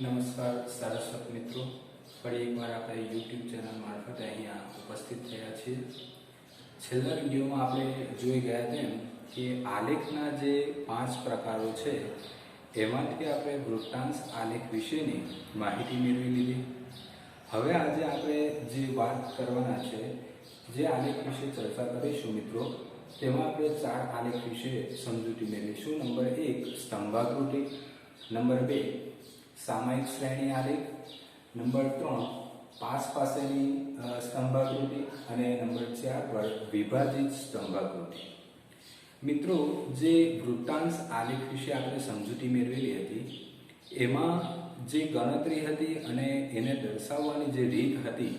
નમસ્કાર સારસ્વત મિત્રો, ફરી એકવાર આપણે યુટ્યુબ ચેનલ મારફતે અહીંયા ઉપસ્થિત થયા છીએ. છેલ્લા વિડીયોમાં આપણે જોઈ ગયા તેમ કે આલેખના જે 5 પ્રકારો છે એમાંથી આપણે વૃત્તાંશ આલેખ વિશેની માહિતી મેળવી લીધી. હવે આજે આપણે જે વાત કરવાના છે, જે આલેખ વિશે ચર્ચા કરીશું મિત્રો, તેમાં આપણે 4 આલેખ વિશે સમજૂતી મેળવીશું. નંબર 1 સ્તંભાકૃતિ, નંબર 2 સામયિક શ્રેણી આલેખ, નંબર 3 પાસ પાસેની સ્તંભાકૃતિ અને નંબર 4 વિભાજિત સ્તંભાકૃતિ. મિત્રો, જે વૃત્તાંશ આલેખ વિશે આપણે સમજૂતી મેળવેલી હતી એમાં જે ગણતરી હતી અને એને દર્શાવવાની જે રીત હતી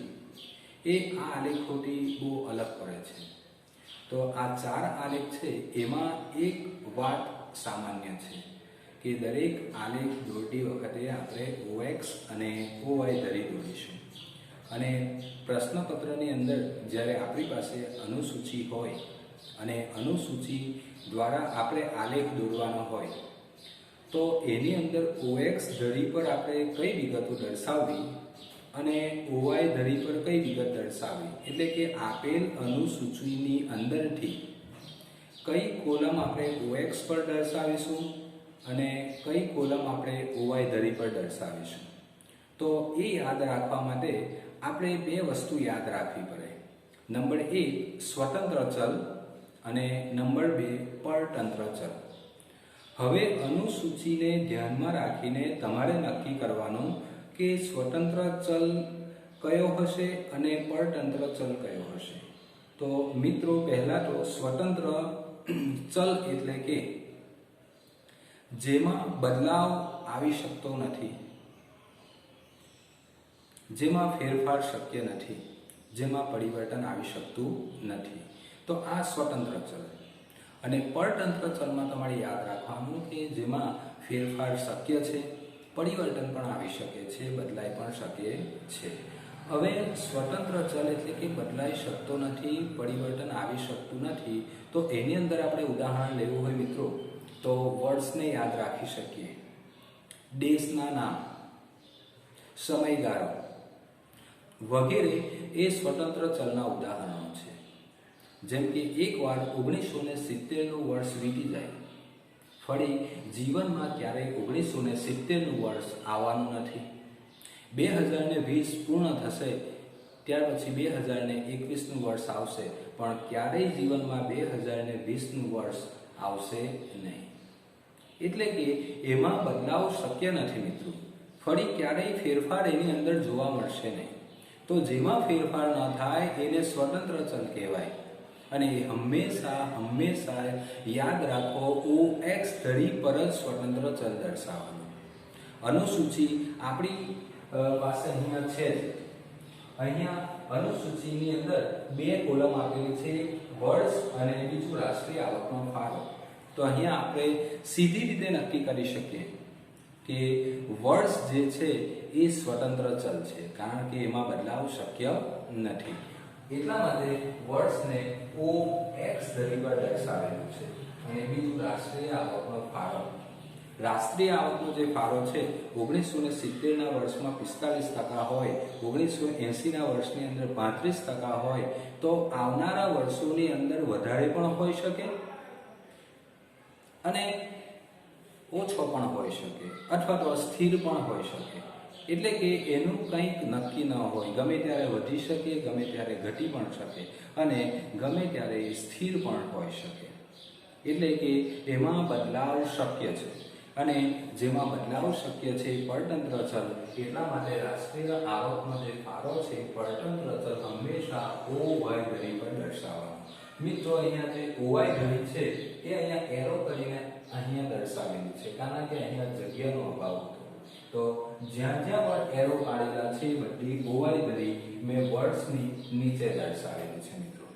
એ આ આલેખોથી બહુ અલગ પડે છે. તો આ 4 આલેખ છે એમાં એક વાત સામાન્ય છે કે દરેક આલેખ દોરતી વખતે આપણે OX અને OY ધરી દોરીશું. અને પ્રશ્નપત્રની અંદર જ્યારે આપણી પાસે અનુસૂચિ હોય અને અનુસૂચિ દ્વારા આપણે આલેખ દોરવાનો હોય તો એની અંદર OX ધરી પર આપણે કઈ વિગતો દર્શાવવી અને OY ધરી પર કઈ વિગત દર્શાવવી, એટલે કે આપેલ અનુસૂચિની અંદરથી કઈ કોલમ આપણે OX પર દર્શાવીશું અને કઈ કોલમ આપણે OY ધરી પર દર્શાવીશું. તો એ યાદ રાખવા માટે આપણે 2 વસ્તુ યાદ રાખવી પડે. નંબર 1 સ્વતંત્ર ચલ અને નંબર 2 પરતંત્ર ચલ. હવે અનુસૂચિને ધ્યાનમાં રાખીને તમારે નક્કી કરવાનું કે સ્વતંત્ર ચલ કયો હશે અને પરતંત્ર ચલ કયો હશે. તો મિત્રો, પહેલા તો સ્વતંત્ર ચલ એટલે કે જેમાં બદલાવ આવી શકતો નથી, જેમાં ફેરફાર શક્ય નથી, જેમાં પરિવર્તન આવી શકતું નથી, તો આ સ્વતંત્ર ચલ. અને પરતંત્ર ચલમાં તમારે યાદ રાખવાનું કે જેમાં ફેરફાર શક્ય છે, પરિવર્તન પણ આવી શકે છે, બદલાઈ પણ શકે છે. હવે સ્વતંત્ર ચલ એટલે કે બદલાઈ શકતો નથી, પરિવર્તન આવી શકતું નથી, તો એની અંદર આપણે ઉદાહરણ લેવું હોય મિત્રો તો વર્ડ્સને યાદ રાખી શકીએ. દેશના નામ, સમયગાળો વગેરે એ સ્વતંત્ર ચલના ઉદાહરણો છે. જેમ કે એકવાર 1970નું વર્ષ વીતી જાય, ફરી જીવનમાં ક્યારેય 1970નું વર્ષ આવવાનું નથી. 2020 પૂર્ણ થશે ત્યાર પછી 2021નું વર્ષ આવશે, પણ ક્યારેય જીવનમાં 2020નું વર્ષ આવશે નહીં. એટલે કે એમાં બદલાવ શક્ય નથી મિત્રો. ફરી ક્યારેય ફેરફાર એની અંદર જોવા મળશે નહીં. તો જેમાં ફેરફાર ન થાય એને સ્વતંત્ર ચલ કહેવાય. અને હંમેશા યાદ રાખો, OX ધરી પર જ સ્વતંત્ર ચલ દર્શાવવાનું. અનુસૂચિ આપણી પાસે અહીંયા છે. અહીંયા અનુસૂચિની અંદર 2 કોલમ આપેલી છે, વર્ષ અને બીજું રાષ્ટ્રીય આવકનો ફાળો. તો અહીંયા આપણે સીધી રીતે નક્કી કરી શકીએ કે વર્ષ જે છે એ સ્વતંત્ર ચલ છે, કારણ કે એમાં બદલાવ શક્ય નથી. એટલા માટે વર્ષને OX ધરી પર દર્શાવેલું છે. અને બીજું રાષ્ટ્રીય આવકનો ફાળો. રાષ્ટ્રીય આવકનો જે ફાળો છે 1970ના વર્ષમાં 45% હોય, 1980ના વર્ષની અંદર 35% હોય, તો આવનારા વર્ષોની અંદર વધારે પણ હોઈ શકે અને ઓછો પણ હોઈ શકે, અથવા તો સ્થિર પણ હોઈ શકે. એટલે કે એનું કંઈક નક્કી ન હોય, ગમે ત્યારે વધી શકે, ગમે ત્યારે ઘટી પણ શકે અને ગમે ત્યારે સ્થિર પણ હોઈ શકે. એટલે કે એમાં બદલાવ શક્ય છે. અને જેમાં બદલાવ શક્ય છે પરતંત્ર ચલ, એટલા માટે રાષ્ટ્રીય આવકનો જે ફાળો છે પરતંત્ર ચલ હંમેશા OY ધરી પર દર્શાવવાનો. મિત્રો, અહીંયા જે OY ધરી છે એ અહીંયા એરો કરીને અહીંયા દર્શાવેલી છે, કારણ કે અહીંયા જગ્યાનો અભાવ હતો. તો જ્યાં જ્યાં પણ એરો પાડેલા છે બધી OY ધરી મેં વર્ડ્સની નીચે દર્શાવેલી છે મિત્રો.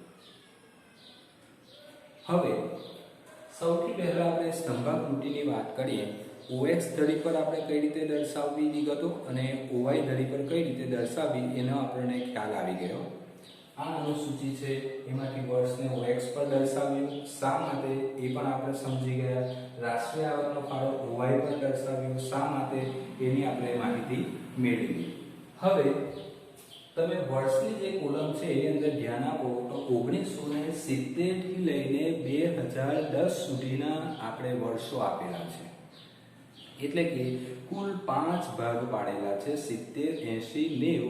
હવે સૌથી પહેલા આપણે સ્તંભાકૃતિની વાત કરીએ. OX ધરી પર આપણે કઈ રીતે દર્શાવવી વિગતો અને OY ધરી પર કઈ રીતે દર્શાવવી એનો આપણને ખ્યાલ આવી ગયો. આ અનુસૂચિ છે એમાંથી વર્ષને OX પર દર્શાવ્યું, શા માટે એ પણ આપણે સમજી ગયા. રાષ્ટ્રીય આવકનો ફાળો OY પર દર્શાવ્યો, શા માટે એની આપણે માહિતી મેળવી. હવે તમે વર્ષની જે કોલમ છે એની અંદર ધ્યાન આપો તો 1970 થી લઈને 2010 સુધીના આપણે વર્ષો આપેલા છે. એટલે કે કુલ 5 ભાગ પાડેલા છે, 70, 80, 90,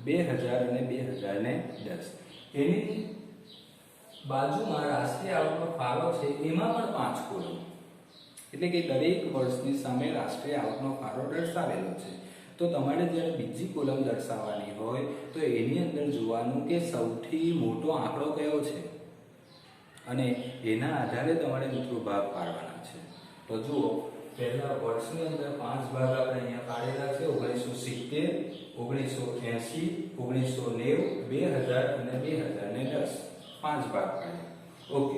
2000 અને 2010. એની બાજુમાં રાષ્ટ્રીય આવકનો ફાળો છે, એમાં પણ 5 કોલમ, એટલે કે દરેક વર્ષની સામે રાષ્ટ્રીય આવકનો ફાળો દર્શાવેલો છે. તો તમારે જ્યારે બીજી કોલમ દર્શાવવાની હોય તો એની અંદર જોવાનું કે સૌથી મોટો આંકડો કયો છે અને એના આધારે તમારે મિત્રો ભાગ પાડવાના છે. તો જુઓ, પહેલા વર્ષની અંદર 5 ભાગ આપણે અહીંયા પાડેલા છે, 1970, 1980, 1990, 2000 અને 2010. 5 ભાગ પાડ્યા. ઓકે.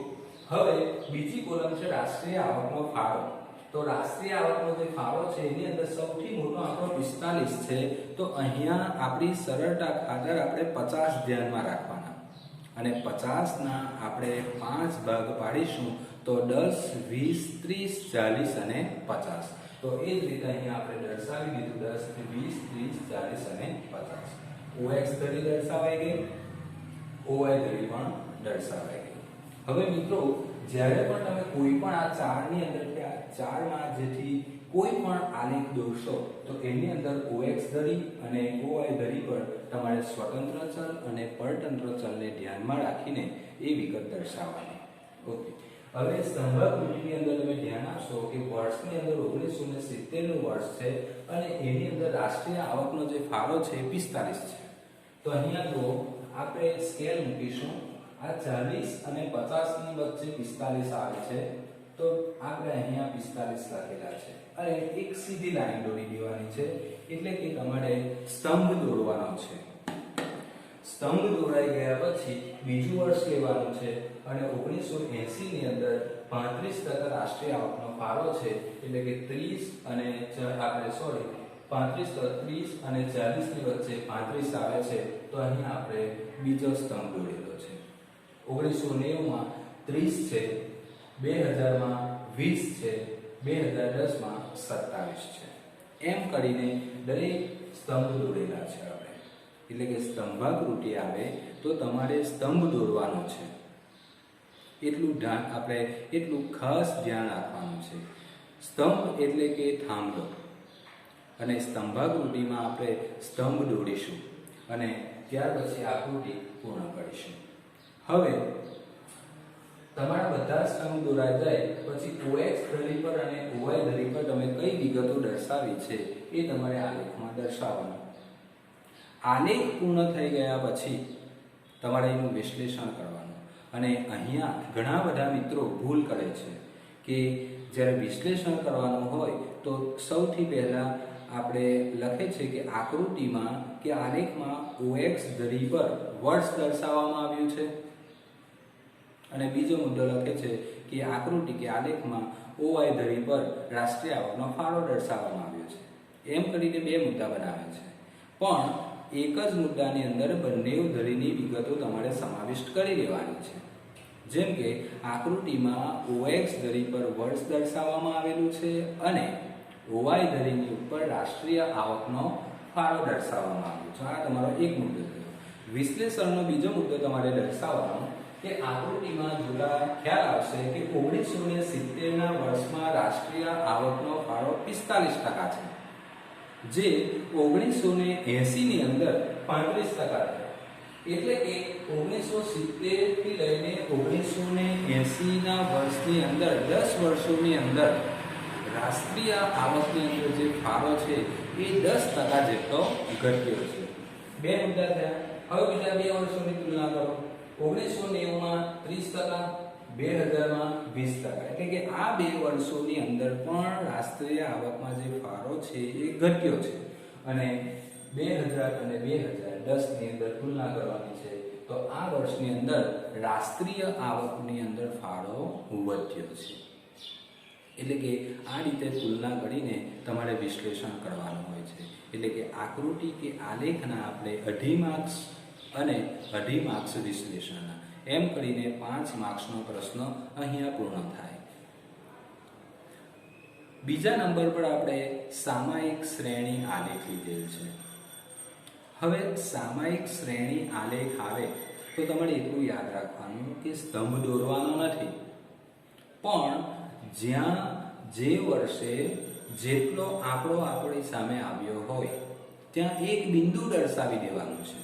હવે બીજી કોલમ છે રાષ્ટ્રીય આવકનો ફાળો. તો રાષ્ટ્રીય આવકનો જે ફાળો છે એની અંદર સૌથી મોટો આંકડો 45 છે. તો અહીંયા આપણી સરળતા ખાતર આપણે 50 ધ્યાનમાં રાખવાના અને 50 ના આપણે 5 ભાગ પાડીશું તો 10, 20, 30, 40 અને 50. તો એ જ રીતે અહીંયા આપણે દર્શાવી દીધું 10, 20, 30, 40 અને 50. OX ધરી દર્શાવાઈ ગઈ, OY ધરી પણ દર્શાવાઈ ગઈ. હવે મિત્રો, જ્યારે પણ તમે કોઈ પણ આ ચારની અંદર કે આ ચારમાં જેથી કોઈ પણ આલેખ દોરશો તો એની અંદર OX ધરી અને OY ધરી પર તમારે સ્વતંત્ર ચલ અને પરતંત્ર ચલને ધ્યાનમાં રાખીને એ વિગત દર્શાવવાની. ઓકે. હવે સ્તંભાકૃતિની અંદર તમે ધ્યાન આપશો કે વર્ષની અંદર 1970 નું વર્ષ છે અને એની અંદર રાષ્ટ્રીય આવકનો જે ફાળો છે 45 છે. તો અહીંયા જો આપણે સ્કેલ મૂકીશું, આ 40 અને 50 ની વચ્ચે 45 આવે છે, તો આપણે અહીંયા 45 લખેલા છે અને એક સીધી લાઈન દોરી દેવાની છે. એટલે કે તમારે સ્તંભ દોરવાનો છે. સ્તંભ દોરાઈ ગયા પછી બીજું વર્ષ લેવાનું છે અને 1980 ની અંદર 35% રાષ્ટ્રીય આવકનો ફાળો છે. એટલે કે 30 અને આપણે 30 અને 40 ની વચ્ચે 35 આવે છે. તો અહીં આપણે બીજો સ્તંભ દોરેલો છે. 1990 માં 30 છે, 2000 માં 20 છે, 2010 માં 27 છે. એમ કરીને દરેક સ્તંભ દોરેલા છે આપણે. એટલે કે સ્તંભાકૃતિ આવે તો તમારે સ્તંભ દોરવાનો છે. એટલું ખાસ ધ્યાન રાખવાનું છે. સ્તંભ એટલે કે થાંભલો અને સ્તંભાકૃતિમાં આપણે સ્તંભ દોરીશું અને ત્યાર પછી આકૃતિ પૂર્ણ કરીશું. હવે તમારા બધા સ્તંભ દોરાઈ જાય પછી OX ધરી પર અને OY ધરી પર તમે કઈ વિગતો દર્શાવી છે એ તમારે આલેખમાં દર્શાવવાનું. આલેખ પૂર્ણ થઈ ગયા પછી તમારે એનું વિશ્લેષણ કરવાનું. અને અહીંયા ઘણા બધા મિત્રો ભૂલ કરે છે કે જ્યારે વિશ્લેષણ કરવાનું હોય તો સૌથી પહેલા આપણે લખે છે કે આકૃતિમાં કે આલેખમાં OX ધરી પર વર્ષ દર્શાવવામાં આવ્યું છે અને બીજો મુદ્દો લખે છે કે આકૃતિ કે આલેખમાં OY ધરી પર રાષ્ટ્રીય આવકનો ફાળો દર્શાવવામાં આવ્યો છે. એમ કરીને બે મુદ્દા બનાવે છે, પણ એક જ મુદ્દાની અંદર બંને ધરીની વિગતો તમારે સમાવિષ્ટ કરી લેવાની છે. જેમ કે આકૃતિમાં OX ધરી પર વર્ષ દર્શાવવામાં આવેલું છે અને OY ધરીની ઉપર રાષ્ટ્રીય આવકનો ફાળો દર્શાવવામાં આવ્યો છે. આ તમારો એક મુદ્દો થયો. વિશ્લેષણનો બીજો મુદ્દો તમારે દર્શાવવાનો કે આકૃતિમાં જોતા ખ્યાલ આવશે કે 1970 ના વર્ષમાં રાષ્ટ્રીય આવકનો ફાળો 45% છે, જે 1980 ની અંદર 35% છે. એટલે કે 1970 થી લઈને 1980 ના વર્ષની અંદર 10 વર્ષોની અંદર રાષ્ટ્રીય આવકની અંદર જે ફાળો છે એ 10% જેટલો ઘટ્યો છે. બે મુદ્દા થયા. હવે બીજા બે વર્ષોની તુલના કરો. 1990 માં 30%, 2000 માં 20%. એટલે કે આ બે વર્ષોની અંદર પણ રાષ્ટ્રીય આવકમાં જે ફાળો છે એ ઘટ્યો છે અને 2000 અને 2010 ની અંદર તુલના કરવાની છે તો આ વર્ષની અંદર રાષ્ટ્રીય આવકની અંદર ફાળો વધ્યો છે. એટલે કે આ રીતે તુલના કરીને તમારે વિશ્લેષણ કરવાનું હોય છે. એટલે કે આકૃતિ કે આલેખના આપણે 2.5 માર્ક્સ અને 2.5 માર્ક્સ વિશ્લેષણના. એમ કરીને 5 માર્ક્સનો પ્રશ્ન અહીંયા પૂર્ણ થાય. બીજા નંબર પર આપણે સામાયિક શ્રેણી આલેખ લીધેલ છે. હવે સામાયિક શ્રેણી આલેખ આવે તો તમારે એટલું યાદ રાખવાનું કે સ્તંભ દોરવાનો નથી, પણ જ્યાં જે વર્ષે જેટલો આંકડો આપણી સામે આવ્યો હોય ત્યાં એક બિંદુ દર્શાવી દેવાનું છે.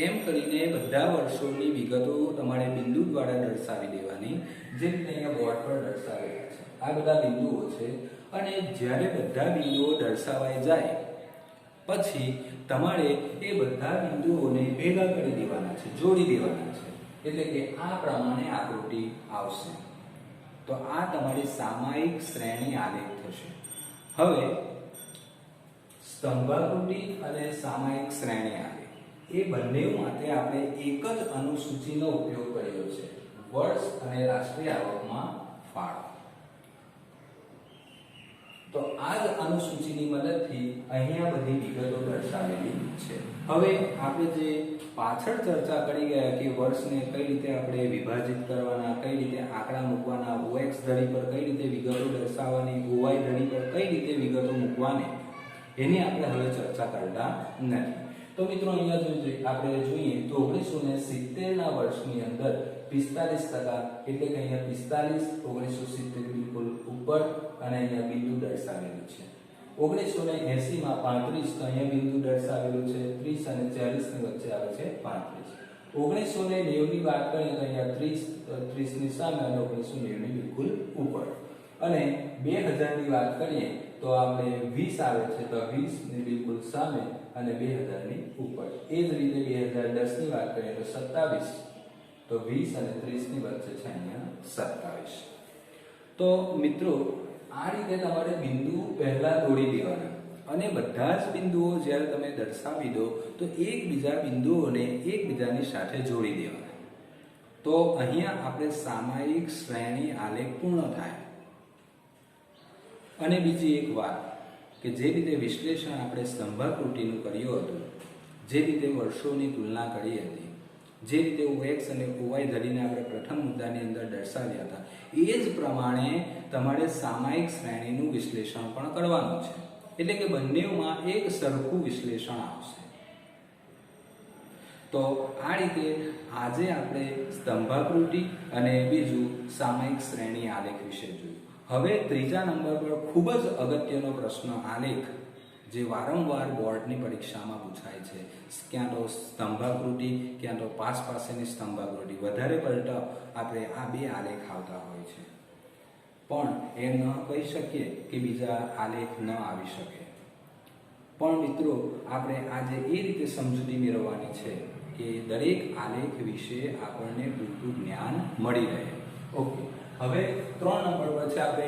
એમ કરીને બધા વર્ષોની વિગતો તમારે બિંદુ દ્વારા દર્શાવી દેવાની, જે રીતે અહીંયા બોર્ડ પર દર્શાવેલા છે. આ બધા બિંદુઓ છે અને જ્યારે બધા બિંદુઓ દર્શાવાઈ જાય પછી તમારે એ બધા બિંદુઓને ભેગા કરી દેવાના છે, જોડી દેવાના છે. એટલે કે આ પ્રમાણે આકૃતિ આવશે. તો આ તમારી સામાયિક શ્રેણી આલેખ થશે. હવે સ્તંભાકૃતિ અને સામાયિક શ્રેણી આલેખ એ બંને માટે આપણે એક જ અનુસૂચિનો ઉપયોગ કર્યો છે, વર્ષ અને રાષ્ટ્રીય આવકમાં ફાળો. તો આ જ અનુસૂચિની મદદથી અહીંયા બધી વિગતો દર્શાવેલી છે. હવે આપણે જે પાછળ ચર્ચા કરી ગયા કે વર્ષને કઈ રીતે આપણે વિભાજિત કરવાના, કઈ રીતે આંકડા મૂકવાના, OX ધરી પર કઈ રીતે વિગતો દર્શાવવાની, OY ધરી પર કઈ રીતે વિગતો મૂકવાની, એની આપણે હવે ચર્ચા કરતા નથી. તો મિત્રો અહીંયા આપણે જોઈએ તો 1970 ના વર્ષની અંદર 45% એટલે કે અહીંયા 45 1970 બિલકુલ ઉપર અને અહીંયા બિંદુ દર્શાવેલું છે. 1980 માં 35 તો અહીંયા બિંદુ દર્શાવેલું છે. 30 અને 40 ની વચ્ચે આવે છે 35. 1990 ની વાત કરીએ તો અહીંયા 30 ની સામે અને 1990 ની બિલકુલ ઉપર. અને 2000 ની વાત કરીએ તો આપણે 20 આવે છે તો 20 ની બિલકુલ સામે અને 2000 ની ઉપર. એ જ રીતે 2010 ની વાત કરીએ તો 27 તો 20 અને 30 ની વચ્ચે છે અહીંયા 27. તો મિત્રો આ રીતે તમારે બિંદુ પહેલા દોરી દેવાના અને બધા જ બિંદુઓ જ્યારે તમે દર્શાવી દો તો એકબીજા બિંદુઓને એકબીજાની સાથે જોડી દેવાના. તો અહીંયા આપણે સામાયિક શ્રેણી આલેખ પૂર્ણ થાય. અને બીજી એક વાત કે જે રીતે વિશ્લેષણ આપણે સ્તંભાકૃતિનું કર્યું હતું, જે રીતે વર્ષોની તુલના કરી હતી, જે રીતે OX અને OY ધરીને આપણે પ્રથમ મુદ્દાની અંદર દર્શાવ્યા હતા, એ જ પ્રમાણે તમારે સામાયિક શ્રેણીનું વિશ્લેષણ પણ કરવાનું છે. એટલે કે બંનેમાં એક સરખું વિશ્લેષણ આવશે. તો આ રીતે આજે આપણે સ્તંભાકૃતિ અને બીજું સામાયિક શ્રેણી આલેખ વિશે જોયું. હવે ત્રીજા નંબર પર ખૂબ જ અગત્યનો પ્રશ્ન આલેખ, જે વારંવાર બોર્ડની પરીક્ષામાં પૂછાય છે. ક્યાં તો સ્તંભાકૃતિ, ક્યાં તો પાસેની સ્તંભાકૃતિ, વધારે પડતા આપણે આ બે આલેખ આવતા હોય છે. પણ એમ ન કહી શકીએ કે બીજા આલેખ ન આવી શકે. પણ મિત્રો આપણે આજે એ રીતે સમજૂતી મેળવવાની છે કે દરેક આલેખ વિશે આપણને પૂરતું જ્ઞાન મળી રહે. ઓકે, હવે 3 નંબર પર છે આપણે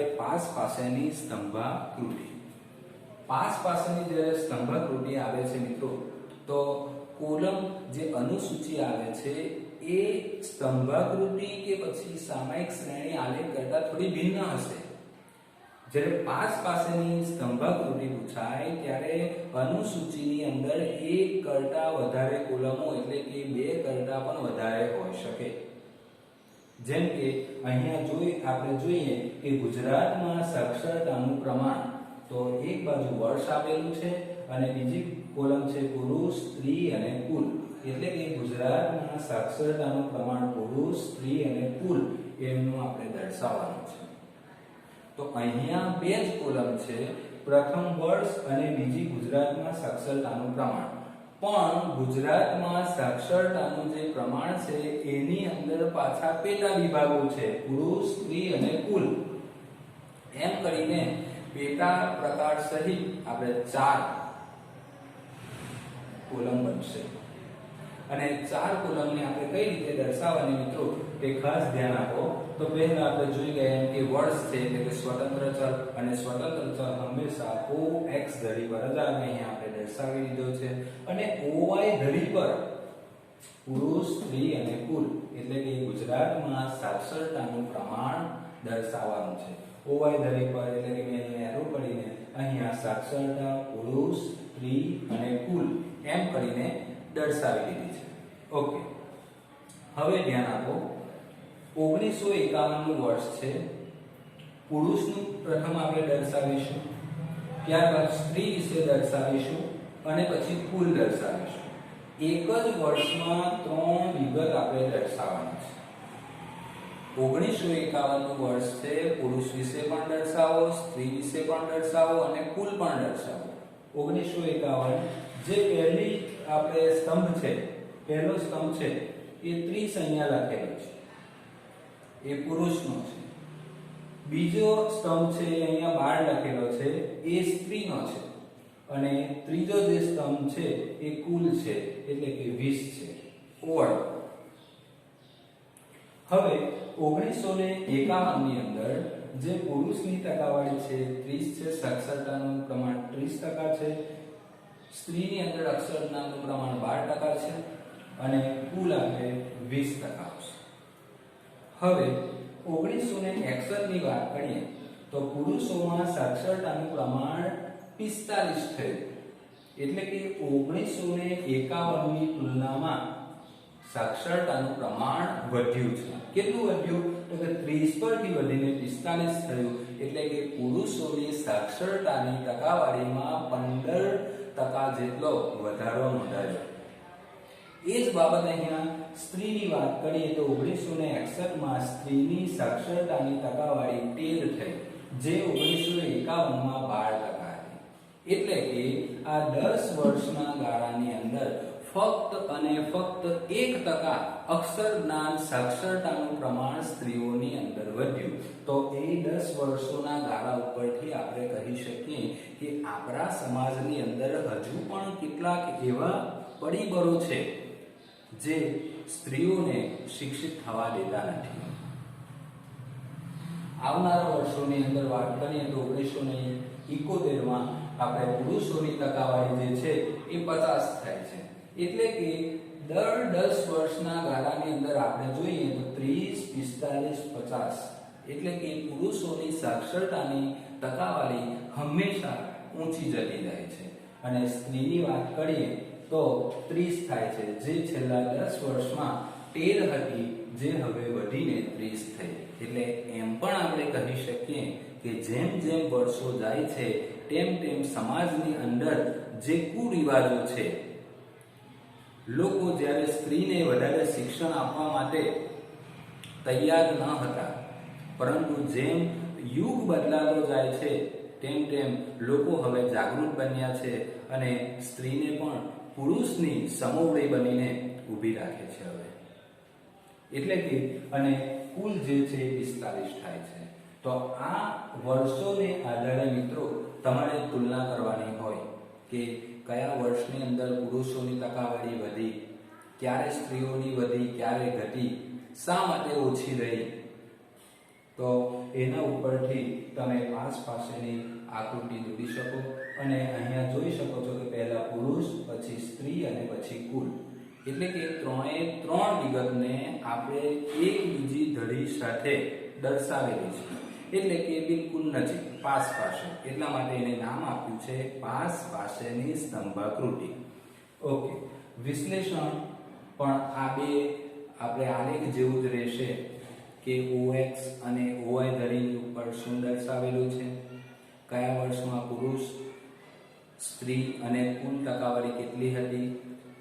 પાસેની સ્તંભાકૃતિ. પાસેની જ્યારે સ્તંભાકૃતિ આવે છે મિત્રો, તો કોલમ જે અનુસૂચિ આવે છે એ સ્તંભાકૃતિ કે પછી સામાયિક શ્રેણી આલેખ કરતા થોડી ભિન્ન હશે. જ્યારે પાસેની સ્તંભાકૃતિ પૂછાય ત્યારે અનુસૂચિની અંદર એક કરતા વધારે કોલમો એટલે કે 2 કરતા પણ વધારે હોઈ શકે. જેમ કે અહીંયા આપણે જોઈએ કે ગુજરાતમાં સાક્ષરતાનું પ્રમાણ, તો એક બાજુ વર્ષ આપેલું છે અને બીજી કોલમ છે પુરુષ, સ્ત્રી અને કુલ. એટલે કે ગુજરાતમાં સાક્ષરતાનું પ્રમાણ પુરુષ, સ્ત્રી અને કુલ એમનું આપણે દર્શાવવાનું છે. તો અહીંયા 2 જ કોલમ છે, પ્રથમ વર્ષ અને બીજી ગુજરાતમાં સાક્ષરતાનું પ્રમાણ. પણ ગુજરાતમાં સાક્ષરતાનું જે પ્રમાણ છે એની અંદર પાછા પેટા વિભાગો છે, પુરુષ, સ્ત્રી અને કુલ. એમ કરીને પેટા પ્રકાર સહિત આપણે 4 કોલમ બનશે. અને 4 કોલમને આપણે કઈ રીતે દર્શાવવાની મિત્રો તે ખાસ ધ્યાન આપો. તો પહેલા આપણે જોઈ ગયા એમ કે વર્ષ છે એટલે કે સ્વતંત્ર ચલ, અને સ્વતંત્ર ચલ હંમેશા OX ધરી પર જ આવે, અહીંયા આપણે દર્શાવી દીધો છે. અને OY ધરી પર પુરુષ, સ્ત્રી અને કુલ એટલે કે ગુજરાતમાં સાક્ષરતાનું પ્રમાણ દર્શાવવાનું છે. OY ધરી પર એટલે કે મેં અહીંયા એરો કરીને અહીંયા સાક્ષરતા પુરુષ, સ્ત્રી અને કુલ એમ કરીને દર્શાવી દીધી છે. ઓકે, હવે ધ્યાન આપો. 1951 નું વર્ષ છે. પુરુષનું પ્રથમ આપણે દર્શાવીશું, ત્યારબાદ સ્ત્રી વિશે દર્શાવીશું અને પછી કુલ દર્શાવીશું. એક જ વર્ષમાં 3 વિગત આપણે દર્શાવવાની છે. 1951 નું વર્ષ છે. પુરુષ વિશે પણ દર્શાવો, સ્ત્રી વિશે પણ દર્શાવો અને કુલ પણ દર્શાવો. 1951 જે પહેલી આપણે સ્તંભ છે, પહેલો સ્તંભ છે એ 30 અહીંયા લખેલો છે, એ પુરુષનો છે. બીજો સ્તંભ છે અહીંયા 12 લખેલો છે, એ સ્ત્રીનો છે. અને ત્રીજો જે સ્તંભ છે એ કુલ છે, એટલે કે 20 છે. ઓવર. હવે 1951 ની અંદર જે પુરુષની ટકાવારી છે 30 છે, સાક્ષરતાનું પ્રમાણ 30% છે, સ્ત્રીની અંદર અક્ષરજ્ઞાનનું પ્રમાણ 12% છે અને કુલ આપણે 20% આવશે. હવે 1961 ની વાત કરીએ તો પુરુષોમાં સાક્ષરતાનું પ્રમાણ 45 થયું, એટલે કે 1951 ની તુલનામાં સાક્ષરતાનું પ્રમાણ વધ્યું છે. કેટલું વધ્યું? તો કે 30 પરથી વધીને 45 થયું, એટલે કે પુરુષોની સાક્ષરતાની ટકાવારીમાં 15% જેટલો વધારો નોંધાયો. એ જ બાબત અહીંયા સ્ત્રીની વાત કરીએ તો 1961 માં સ્ત્રીની સાક્ષરતાની ટકાવારી 13 થઈ, જે 1951 માં 12% હતી. એટલે કે આ 10 વર્ષના ગાળાની અંદર ફક્ત અને ફક્ત 1% અક્ષર જ્ઞાન સાક્ષરતાનું પ્રમાણ સ્ત્રીઓની અંદર વધ્યું. તો એ 10 વર્ષોના ગાળા ઉપરથી આપણે કહી શકીએ કે આપણા સમાજની અંદર હજુ પણ કેટલાક એવા પરિબળો છે જે સ્ત્રીઓને શિક્ષિત થવા દેતા નથી. આવનારા વર્ષોની અંદર વાત કરીએ તો 1971 માં આપણે પુરુષોની ટકાવારી જે છે એ 50 થાય છે. એટલે કે દર 10 વર્ષના ગાળાની અંદર આપણે જોઈએ તો 30, 45, 50, એટલે કે પુરુષોની સાક્ષરતાની ટકાવારી હંમેશા ઊંચી જતી જાય છે. અને સ્ત્રીની વાત કરીએ તો 30 થાય છે, જે છેલ્લા 10 વર્ષમાં 13 હતી, જે હવે વધીને 30 થઈ. એટલે એમ પણ આપણે કહી શકીએ કે જેમ જેમ વર્ષો જાય છે તેમ તેમ સમાજની અંદર જે કુરિવાજો છે, લોકો જ્યારે સ્ત્રીને વધારે શિક્ષણ આપવા માટે તૈયાર ન હતા, પરંતુ જેમ યુગ બદલાતો જાય છે તેમ તેમ લોકો હવે જાગૃત બન્યા છે અને સ્ત્રીને પણ પુરુષની સમોવડી બનીને ઊભી રાખે છે હવે. એટલે કે અને કુલ જે છે 45 થાય છે. તો આ વર્ષોને આધારે મિત્રો તમારે તુલના કરવાની હોય કે કયા વર્ષની અંદર પુરુષોની ટકાવારી વધી, ક્યારે સ્ત્રીઓની વધી, ક્યારે ઘટી, શા માટે ઓછી રહી. તો એના ઉપરથી તમે પાસેની આકૃતિ દોરી શકો અને અહીંયા જોઈ શકો છો કે પહેલા પુરુષ, પછી સ્ત્રી અને પછી કુલ. એટલે કે ત્રણે ત્રણ વિગતને આપણે એક બીજી ધડી સાથે દર્શાવેલી છે, એટલે કે બિલકુલ નજીક, પાસે. એટલા માટે એને નામ આપ્યું છે પાસેની સ્તંભાકૃતિ. ઓકે, વિશ્લેષણ પણ આ બે આપણે આલેખ જેવું જ રહેશે કે OX અને OY ધરીની ઉપર શું દર્શાવેલું છે, કયા વર્ષમાં પુરુષ, સ્ત્રી અને કુલ ટકાવારી કેટલી હતી,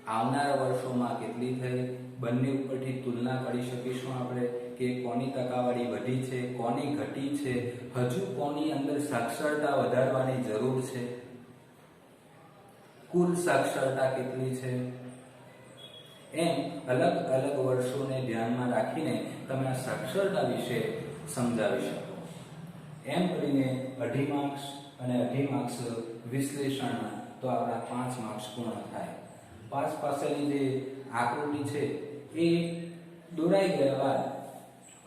આવનારા વર્ષોમાં કેટલી થઈ, બંને ઉપરથી તુલના કરી શકીશું આપણે કે કોની ટકાવારી વધી છે, કોની ઘટી છે, હજુ કોની અંદર સાક્ષરતા વધારવાની જરૂર છે, કુલ સાક્ષરતા કેટલી છે. એમ અલગ અલગ વર્ષોને ધ્યાનમાં રાખીને તમે આ સાક્ષરતા વિશે સમજાવી શકો. એમ કરીને 2.5 માર્ક્સ અને 2.5 માર્ક્સ વિશ્લેષણના, તો આપણા 5 માર્ક્સ પૂર્ણ થાય. પાસેની જે આકૃતિ છે એ દોરાઈ ગયા બાદ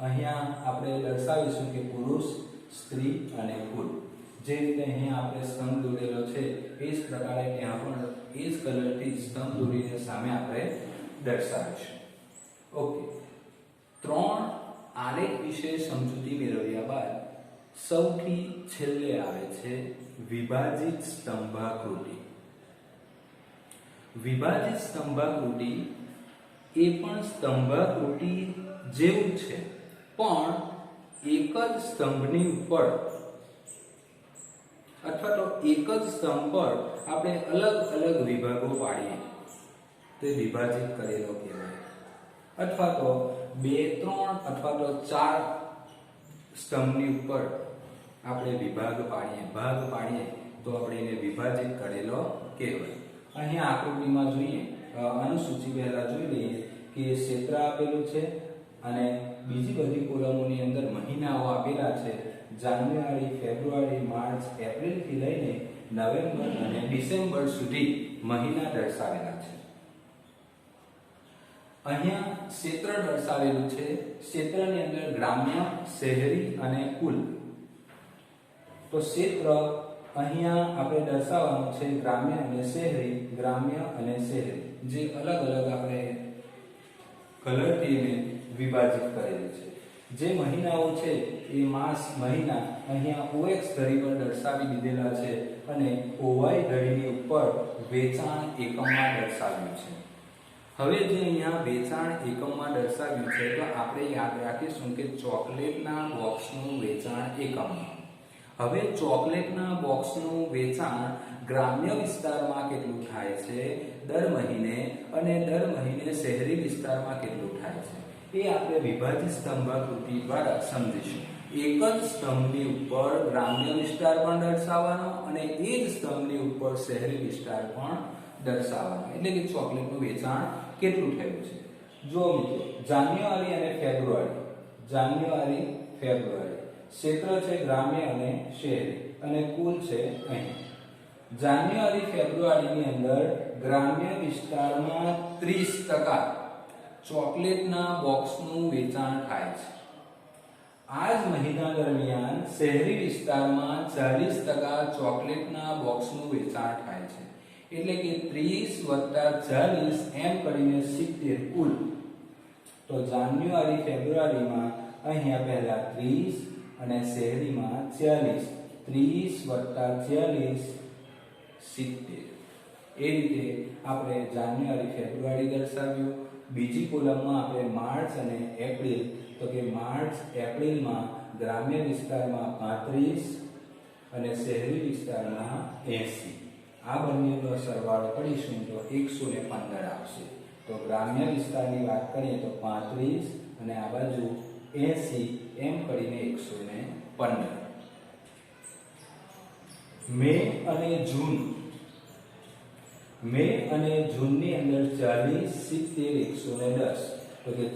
અહીંયા આપણે દર્શાવીશું કે પુરુષ, સ્ત્રી અને કુલ. જે રીતે અહીંયા આપણે સ્તંભ દોરેલો છે એ જ પ્રકારે ત્યાં પણ એ જ કલરથી સ્તંભ દોરીને સામે આપણે દર્શાવીશું. ઓકે, 3 આલેખ વિશે સમજૂતી મેળવ્યા બાદ સૌથી છેલ્લે આવે છે વિભાજિત સ્તંભાકૃતિ. વિભાજિત સ્તંભાકૃતિ એ પણ સ્તંભાકૃતિ જેવું છે, પણ એક જ સ્તંભની ઉપર અથવા તો એક જ સ્તંભ પર આપણે અલગ અલગ વિભાગો પાડીએ તે વિભાજિત કરેલો કહેવાય, અથવા તો 2, 3 અથવા તો 4 સ્તંભની ઉપર આપણે ભાગ પાડીએ તો આપણે એને વિભાજિત કરેલો કહેવાય. અહીંયા આકૃતિમાં જોઈએ, અનુસૂચિ પહેલા જોઈ લઈએ કે ક્ષેત્ર આપેલું છે અને બીજી બધી કોલમોની અંદર મહિનાઓ આપેલા છે. જાન્યુઆરી, ફેબ્રુઆરી, માર્ચ, એપ્રિલ થી લઈને નવેમ્બર અને ડિસેમ્બર સુધી મહિના દર્શાવેલા છે. અહીંયા ક્ષેત્ર દર્શાવેલું છે. ક્ષેત્રની અંદર ગ્રામ્ય, શહેરી અને કુલ. તો ક્ષેત્ર અહીંયા આપણે દર્શાવવાનું છે ગ્રામ્ય અને શહેરી, ગ્રામ્ય અને શહેરી, જે અલગ અલગ આપણે કલરથી એને વિભાજિત કરેલું છે. જે મહિનાઓ છે એ માસ, મહિના અહીંયા OX ધરી પર દર્શાવી દીધેલા છે અને OY ધરીની ઉપર વેચાણ એકમમાં દર્શાવ્યું છે. હવે જે અહીંયા વેચાણ એકમમાં દર્શાવ્યું છે તો આપણે યાદ રાખીશું કે ચોકલેટના બોક્સનું વેચાણ એકમમાં. હવે ચોકલેટના બોક્સનું વેચાણ ગ્રામ્ય વિસ્તારમાં કેટલું થાય છે દર મહિને, અને દર મહિને શહેરી વિસ્તારમાં કેટલું થાય છે એ આપણે વિભાજિત સ્તંભાકૃતિ દ્વારા સમજીશું. એક જ સ્તંભની ઉપર ગ્રામ્ય વિસ્તાર પણ દર્શાવવાનો અને એ જ સ્તંભની ઉપર શહેરી વિસ્તાર પણ દર્શાવવાનો, એટલે કે ચોકલેટનું વેચાણ કેટલું થયું છે. જો મિત્રો જાન્યુઆરી અને ફેબ્રુઆરી, જાન્યુઆરી, ફેબ્રુઆરી ક્ષેત્ર છે ગ્રામ્ય અને શહેરી અને કુલ છે અહીં. જાન્યુઆરી, ફેબ્રુઆરીની અંદર ગ્રામ્ય વિસ્તારમાં 30% ચોકલેટના બોક્સનું વેચાણ થાય છે. આ જ મહિના દરમિયાન શહેરી વિસ્તારમાં 40% ચોકલેટના બોક્સનું વેચાણ થાય છે. એટલે કે 30 + 40 એમ કરીને 70 કુલ. તો જાન્યુઆરી, ફેબ્રુઆરીમાં અહીંયા પહેલા 30 અને શહેરીમાં 40, 30 + 40 70. એ રીતે આપણે જાન્યુઆરી, ફેબ્રુઆરી દર્શાવ્યું. બીજી કોલમમાં આપણે માર્ચ અને એપ્રિલ, તો કે માર્ચ, એપ્રિલમાં ગ્રામ્ય વિસ્તારમાં 35 અને શહેરી વિસ્તારમાં 80. આ બંનેનો સરવાળો કરીશું તો 115 આવશે. તો ગ્રામ્ય વિસ્તારની વાત કરીએ તો 35 અને આ બાજુ 80 એમ કરીને 115. મે અને જૂન, મે અને જૂનની અંદર 40, 70, 110, તો કે